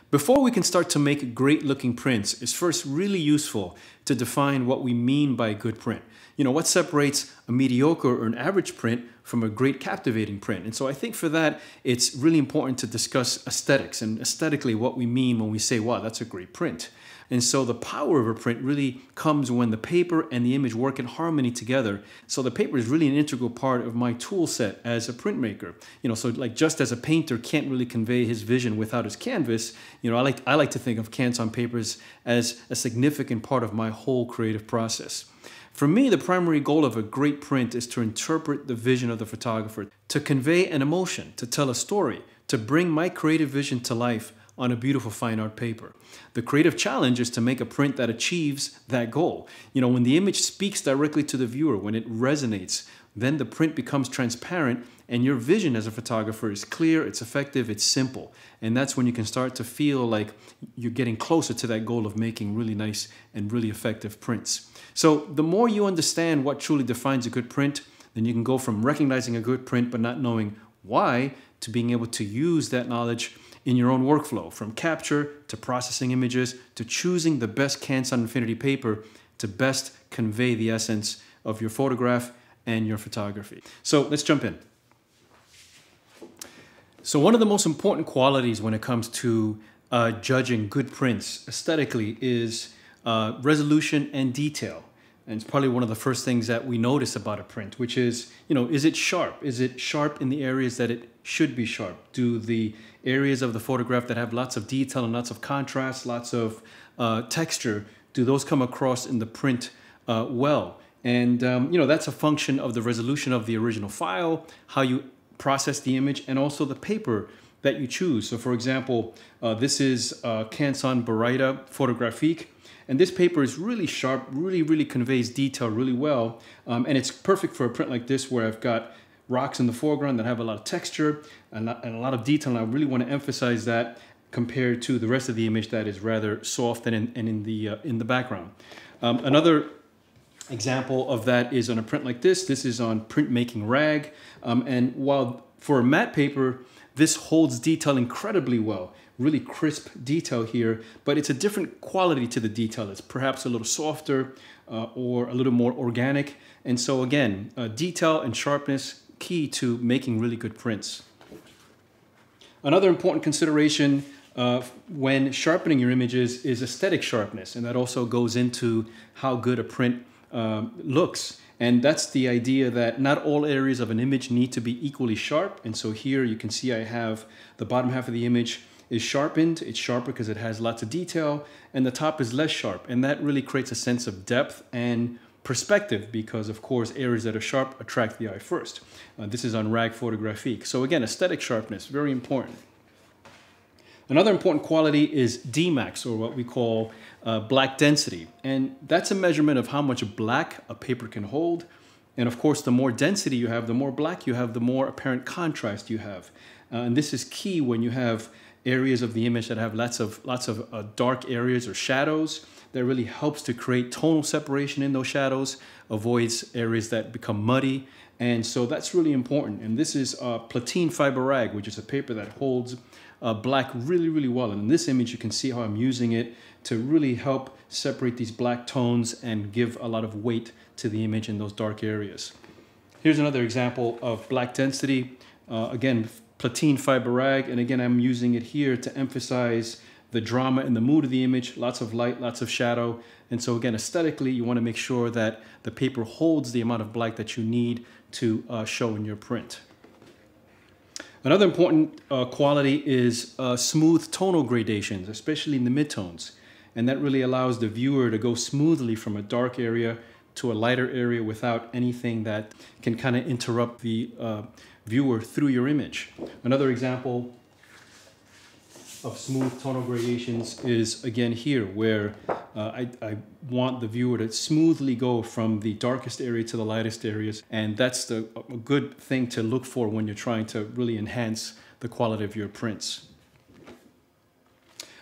Before we can start to make great looking prints, it's first really useful to define what we mean by a good print. You know, what separates a mediocre or an average print from a great captivating print. And so I think for that, it's really important to discuss aesthetics and aesthetically what we mean when we say, wow, that's a great print. And so the power of a print really comes when the paper and the image work in harmony together. So the paper is really an integral part of my tool set as a printmaker. You know, so like just as a painter can't really convey his vision without his canvas, you know, I like to think of Canson papers as a significant part of my whole creative process. For me, the primary goal of a great print is to interpret the vision of the photographer, to convey an emotion, to tell a story, to bring my creative vision to life on a beautiful fine art paper. The creative challenge is to make a print that achieves that goal. You know, when the image speaks directly to the viewer, when it resonates, then the print becomes transparent and your vision as a photographer is clear, it's effective, it's simple. And that's when you can start to feel like you're getting closer to that goal of making really nice and really effective prints. So the more you understand what truly defines a good print, then you can go from recognizing a good print but not knowing why to being able to use that knowledge in your own workflow, from capture to processing images to choosing the best Canson Infinity paper to best convey the essence of your photograph and your photography. So let's jump in. So one of the most important qualities when it comes to judging good prints aesthetically is resolution and detail. And it's probably one of the first things that we notice about a print, which is, you know, is it sharp? Is it sharp in the areas that it should be sharp? Do the areas of the photograph that have lots of detail and lots of contrast, lots of texture, do those come across in the print well? And, you know, that's a function of the resolution of the original file, how you process the image, and also the paper that you choose. So for example, this is Canson Barita Photographique. And this paper is really sharp, really conveys detail really well. And it's perfect for a print like this where I've got rocks in the foreground that have a lot of texture and a lot of detail. And I really want to emphasize that compared to the rest of the image that is rather soft and in the background. Another example of that is on a print like this. This is on printmaking rag. And while for a matte paper, this holds detail incredibly well. Really crisp detail here, but it's a different quality to the detail. It's perhaps a little softer or a little more organic. And so again, detail and sharpness, key to making really good prints. Another important consideration when sharpening your images is aesthetic sharpness. And that also goes into how good a print looks. And that's the idea that not all areas of an image need to be equally sharp. And so here you can see I have the bottom half of the image is sharpened. It's sharper because it has lots of detail, and the top is less sharp. And that really creates a sense of depth and perspective because, of course, areas that are sharp attract the eye first. This is on Rag Photographique. So again, aesthetic sharpness, very important. Another important quality is Dmax, or what we call black density. And that's a measurement of how much black a paper can hold. And of course, the more density you have, the more black you have, the more apparent contrast you have. And this is key when you have areas of the image that have lots of dark areas or shadows. That really helps to create tonal separation in those shadows, avoids areas that become muddy. And so that's really important. And this is platine fiber rag, which is a paper that holds black really well. And in this image, you can see how I'm using it to really help separate these black tones and give a lot of weight to the image in those dark areas. Here's another example of black density. Again, platine fiber rag, and again I'm using it here to emphasize the drama and the mood of the image, lots of light, lots of shadow. And so again, aesthetically, you want to make sure that the paper holds the amount of black that you need to show in your print. Another important quality is smooth tonal gradations, especially in the midtones. And that really allows the viewer to go smoothly from a dark area to a lighter area without anything that can kind of interrupt the viewer through your image. Another example of smooth tonal gradations is again here where I want the viewer to smoothly go from the darkest area to the lightest areas, and that's a good thing to look for when you're trying to really enhance the quality of your prints.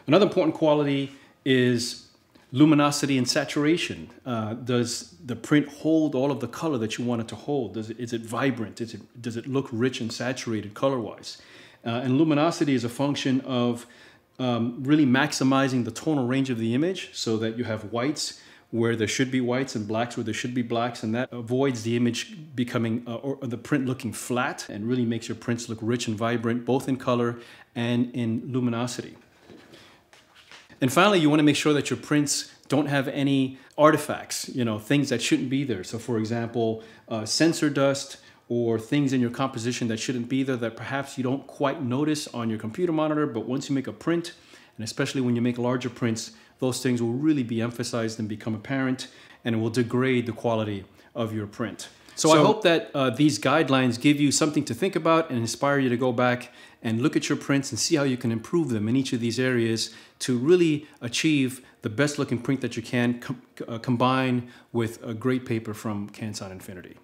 Another important quality is luminosity and saturation. Does the print hold all of the color that you want it to hold? Is it vibrant? Does it look rich and saturated color-wise? And luminosity is a function of really maximizing the tonal range of the image so that you have whites where there should be whites and blacks where there should be blacks, and that avoids the image becoming or the print looking flat, and really makes your prints look rich and vibrant both in color and in luminosity. And finally, you want to make sure that your prints don't have any artifacts, things that shouldn't be there. So for example, sensor dust or things in your composition that shouldn't be there that perhaps you don't quite notice on your computer monitor, but once you make a print, and especially when you make larger prints, those things will really be emphasized and become apparent, and it will degrade the quality of your print. So I hope that these guidelines give you something to think about and inspire you to go back and look at your prints and see how you can improve them in each of these areas to really achieve the best looking print that you can combine with a great paper from Canson Infinity.